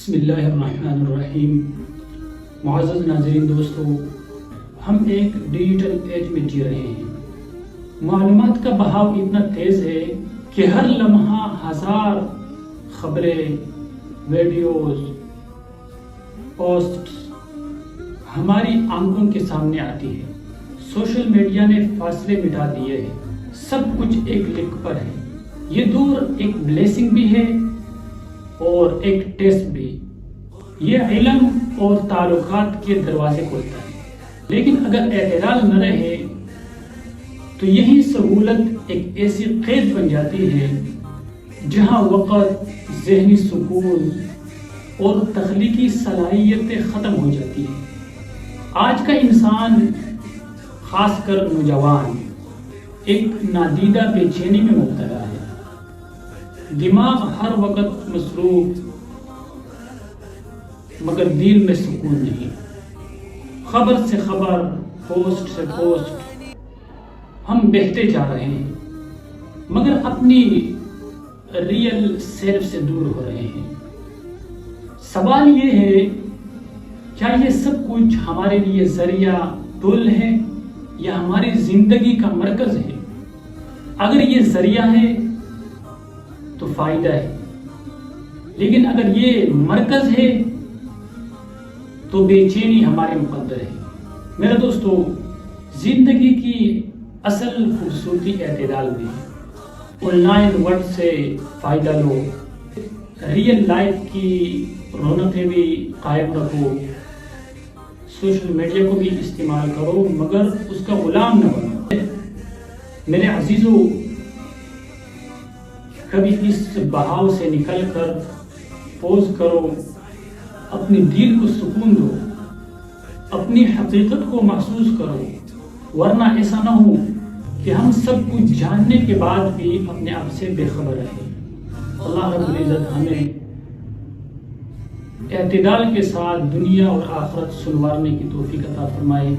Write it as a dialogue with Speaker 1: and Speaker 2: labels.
Speaker 1: بسم اللہ الرحمن الرحیم۔ معزز ناظرین دوستو، ہم ایک ڈیجیٹل ایج میں جی رہے ہیں۔ معلومات کا بہاؤ اتنا تیز ہے کہ ہر لمحہ ہزار خبریں، ویڈیوز، پوسٹس ہماری آنکھوں کے سامنے آتی ہے۔ سوشل میڈیا نے فاصلے مٹا دیے ہیں، سب کچھ ایک کلک پر ہے۔ یہ دور ایک بلیسنگ بھی ہے اور ایک ٹیسٹ بھی۔ یہ علم اور تعلقات کے دروازے کھولتا ہے، لیکن اگر اعتدال نہ رہے تو یہی سہولت ایک ایسی قید بن جاتی ہے جہاں وقت، ذہنی سکون اور تخلیقی صلاحیتیں ختم ہو جاتی ہیں۔ آج کا انسان، خاص کر نوجوان، ایک نادیدہ بے چینی میں مبتلا ہے۔ دماغ ہر وقت مصروف، مگر دل میں سکون نہیں۔ خبر سے خبر، پوسٹ سے پوسٹ، ہم بہتے جا رہے ہیں مگر اپنی ریئل سیلف سے دور ہو رہے ہیں۔ سوال یہ ہے، کیا یہ سب کچھ ہمارے لیے ذریعہ ٹول ہے یا ہماری زندگی کا مرکز ہے؟ اگر یہ ذریعہ ہے تو فائدہ ہے، لیکن اگر یہ مرکز ہے تو بے چینی ہمارے مقدر ہے۔ میرے دوستو، زندگی کی اصل خوبصورتی اعتدال میں ہے۔ آن لائن ورلڈ سے فائدہ لو، ریئل لائف کی رونقیں بھی قائم رکھو، سوشل میڈیا کو بھی استعمال کرو مگر اس کا غلام نہ بنو۔ میرے عزیزو، کبھی اس بہاؤ سے نکل کر پوز کرو، اپنے دل کو سکون دو، اپنی حقیقت کو محسوس کرو، ورنہ ایسا نہ ہو کہ ہم سب کچھ جاننے کے بعد بھی اپنے آپ سے بے خبر رہیں۔ اللہ رب العزت ہمیں اعتدال کے ساتھ دنیا اور آخرت سنوارنے کی توفیق عطا فرمائے۔